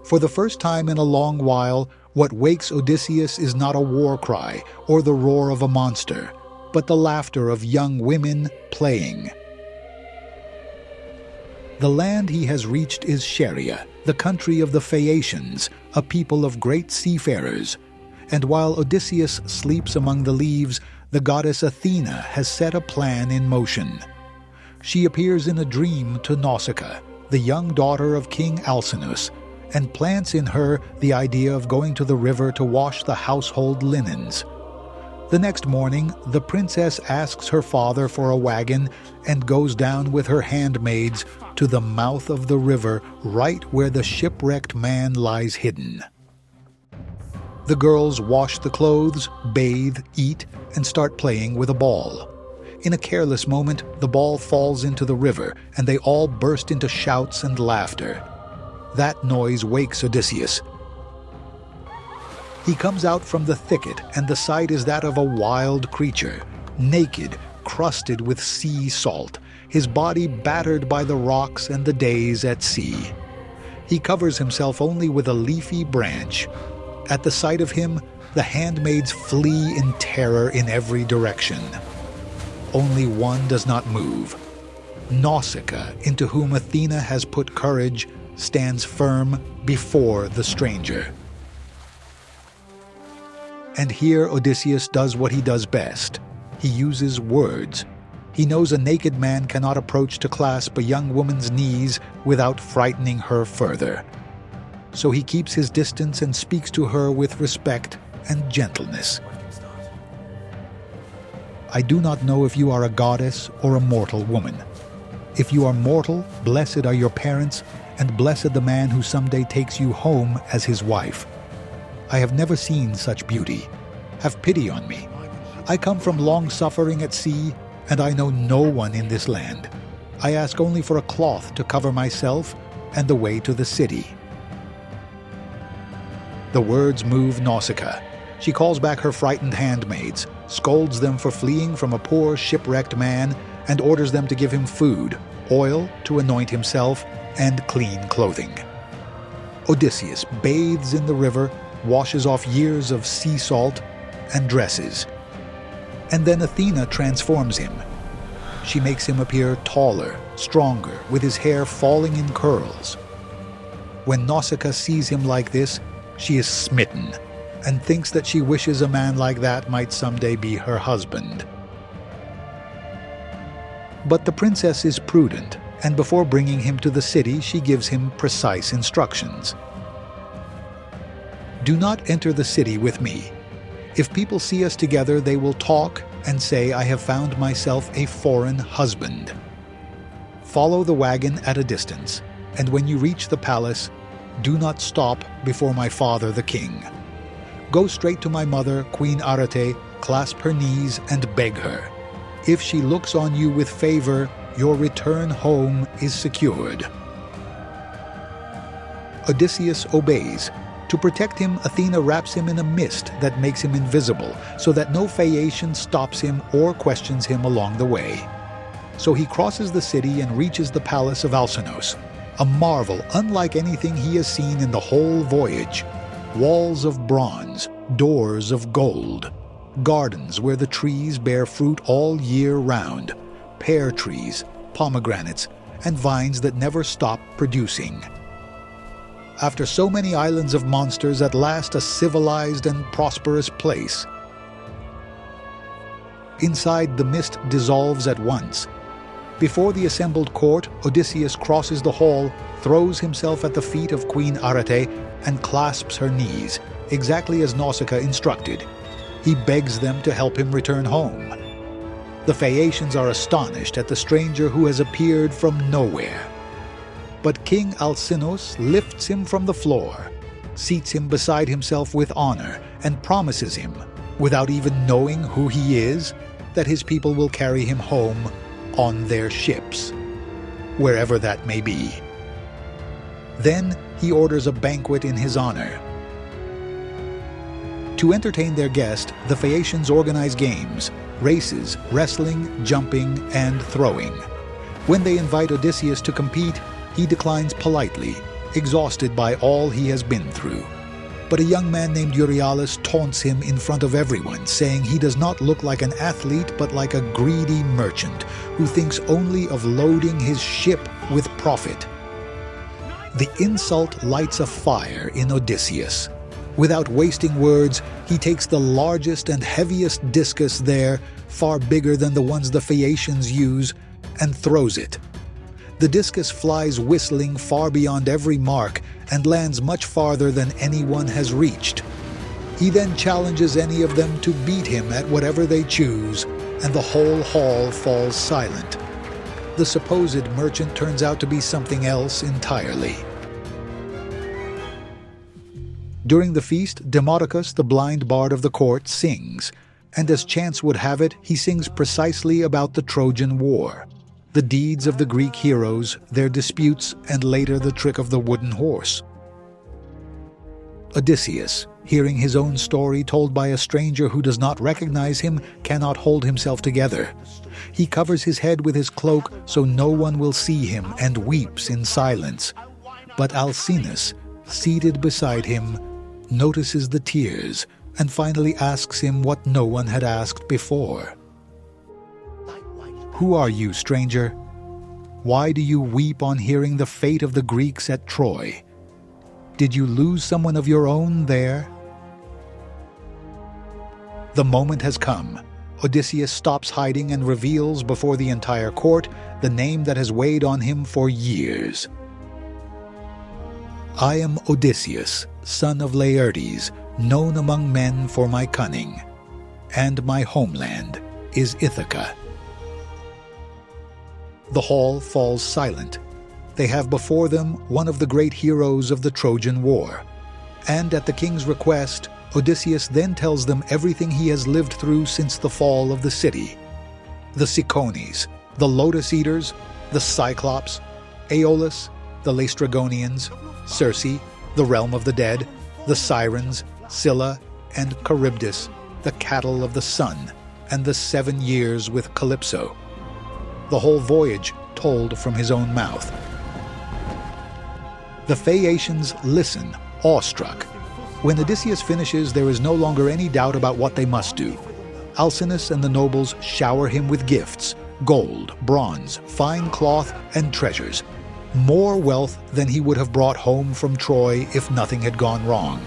For the first time in a long while, what wakes Odysseus is not a war cry or the roar of a monster, but the laughter of young women playing. The land he has reached is Scheria, the country of the Phaeacians, a people of great seafarers. And while Odysseus sleeps among the leaves, the goddess Athena has set a plan in motion. She appears in a dream to Nausicaa, the young daughter of King Alcinous, and plants in her the idea of going to the river to wash the household linens. The next morning, the princess asks her father for a wagon and goes down with her handmaids to the mouth of the river, right where the shipwrecked man lies hidden. The girls wash the clothes, bathe, eat, and start playing with a ball. In a careless moment, the ball falls into the river, and they all burst into shouts and laughter. That noise wakes Odysseus. He comes out from the thicket, and the sight is that of a wild creature, naked, crusted with sea salt, his body battered by the rocks and the days at sea. He covers himself only with a leafy branch. At the sight of him, the handmaids flee in terror in every direction. Only one does not move. Nausicaa, into whom Athena has put courage, stands firm before the stranger. And here Odysseus does what he does best. He uses words. He knows a naked man cannot approach to clasp a young woman's knees without frightening her further. So he keeps his distance and speaks to her with respect and gentleness. I do not know if you are a goddess or a mortal woman. If you are mortal, blessed are your parents, and blessed the man who someday takes you home as his wife. I have never seen such beauty. Have pity on me. I come from long suffering at sea, and I know no one in this land. I ask only for a cloth to cover myself and the way to the city. The words move Nausicaa. She calls back her frightened handmaids, scolds them for fleeing from a poor shipwrecked man, and orders them to give him food, oil to anoint himself, and clean clothing. Odysseus bathes in the river, washes off years of sea salt, and dresses. And then Athena transforms him. She makes him appear taller, stronger, with his hair falling in curls. When Nausicaa sees him like this, she is smitten, and thinks that she wishes a man like that might someday be her husband. But the princess is prudent, and before bringing him to the city, she gives him precise instructions. Do not enter the city with me. If people see us together, they will talk and say, I have found myself a foreign husband. Follow the wagon at a distance, and when you reach the palace, do not stop before my father the king. Go straight to my mother, Queen Arete, clasp her knees and beg her. If she looks on you with favor, your return home is secured. Odysseus obeys. To protect him, Athena wraps him in a mist that makes him invisible, so that no Phaeacian stops him or questions him along the way. So he crosses the city and reaches the palace of Alcinous, a marvel unlike anything he has seen in the whole voyage. Walls of bronze, doors of gold, gardens where the trees bear fruit all year round, pear trees, pomegranates, and vines that never stop producing. After so many islands of monsters, at last a civilized and prosperous place. Inside, the mist dissolves at once. Before the assembled court, Odysseus crosses the hall, throws himself at the feet of Queen Arete, and clasps her knees, exactly as Nausicaa instructed. He begs them to help him return home. The Phaeacians are astonished at the stranger who has appeared from nowhere. But King Alcinous lifts him from the floor, seats him beside himself with honor, and promises him, without even knowing who he is, that his people will carry him home on their ships, wherever that may be. Then he orders a banquet in his honor. To entertain their guest, the Phaeacians organize games, races, wrestling, jumping, and throwing. When they invite Odysseus to compete, he declines politely, exhausted by all he has been through. But a young man named Euryalus taunts him in front of everyone, saying he does not look like an athlete but like a greedy merchant who thinks only of loading his ship with profit. The insult lights a fire in Odysseus. Without wasting words, he takes the largest and heaviest discus there, far bigger than the ones the Phaeacians use, and throws it. The discus flies whistling far beyond every mark and lands much farther than anyone has reached. He then challenges any of them to beat him at whatever they choose, and the whole hall falls silent. The supposed merchant turns out to be something else entirely. During the feast, Demodocus, the blind bard of the court, sings, and as chance would have it, he sings precisely about the Trojan War, the deeds of the Greek heroes, their disputes, and later the trick of the wooden horse. Odysseus, hearing his own story told by a stranger who does not recognize him, cannot hold himself together. He covers his head with his cloak so no one will see him and weeps in silence. But Alcinous, seated beside him, notices the tears and finally asks him what no one had asked before. "Who are you, stranger? Why do you weep on hearing the fate of the Greeks at Troy? Did you lose someone of your own there?" The moment has come. Odysseus stops hiding and reveals before the entire court the name that has weighed on him for years. "I am Odysseus, son of Laertes, known among men for my cunning, and my homeland is Ithaca." The hall falls silent. They have before them one of the great heroes of the Trojan War. And at the king's request, Odysseus then tells them everything he has lived through since the fall of the city. The Cicones, the Lotus Eaters, the Cyclops, Aeolus, the Laestrygonians, Circe, the realm of the dead, the Sirens, Scylla, and Charybdis, the cattle of the sun, and the 7 years with Calypso. The whole voyage told from his own mouth. The Phaeacians listen, awestruck. When Odysseus finishes, there is no longer any doubt about what they must do. Alcinous and the nobles shower him with gifts, gold, bronze, fine cloth, and treasures. More wealth than he would have brought home from Troy if nothing had gone wrong.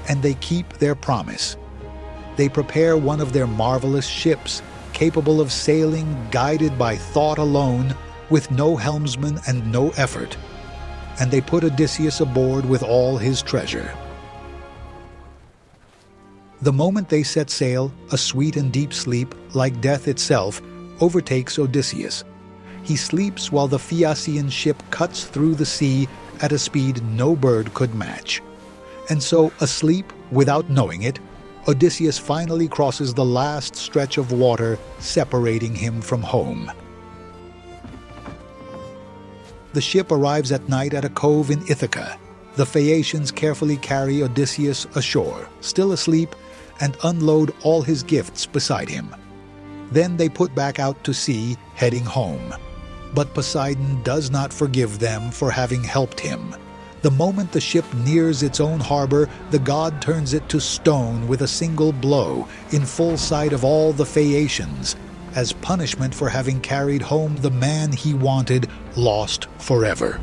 And they keep their promise. They prepare one of their marvelous ships, capable of sailing guided by thought alone, with no helmsman and no effort. And they put Odysseus aboard with all his treasure. The moment they set sail, a sweet and deep sleep, like death itself, overtakes Odysseus. He sleeps while the Phaeacian ship cuts through the sea at a speed no bird could match. And so, asleep, without knowing it, Odysseus finally crosses the last stretch of water separating him from home. The ship arrives at night at a cove in Ithaca. The Phaeacians carefully carry Odysseus ashore, still asleep, and unload all his gifts beside him. Then they put back out to sea, heading home. But Poseidon does not forgive them for having helped him. The moment the ship nears its own harbor, the god turns it to stone with a single blow, in full sight of all the Phaeacians, as punishment for having carried home the man he wanted, lost forever.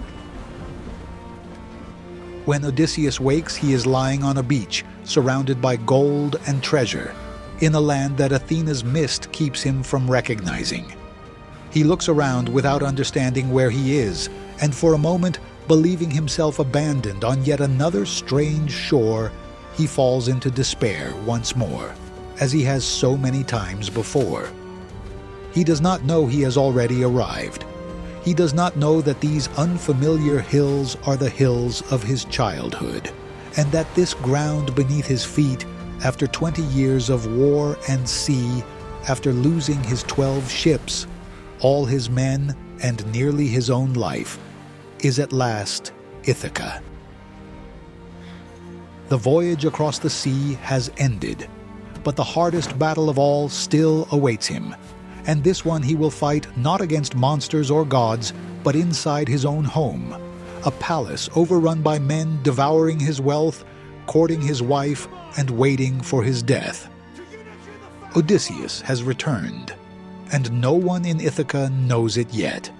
When Odysseus wakes, he is lying on a beach, surrounded by gold and treasure, in a land that Athena's mist keeps him from recognizing. He looks around without understanding where he is, and for a moment, believing himself abandoned on yet another strange shore, he falls into despair once more, as he has so many times before. He does not know he has already arrived. He does not know that these unfamiliar hills are the hills of his childhood, and that this ground beneath his feet, after 20 years of war and sea, after losing his 12 ships, all his men, and nearly his own life, is at last Ithaca. The voyage across the sea has ended, but the hardest battle of all still awaits him, and this one he will fight not against monsters or gods, but inside his own home, a palace overrun by men devouring his wealth, courting his wife, and waiting for his death. Odysseus has returned, and no one in Ithaca knows it yet.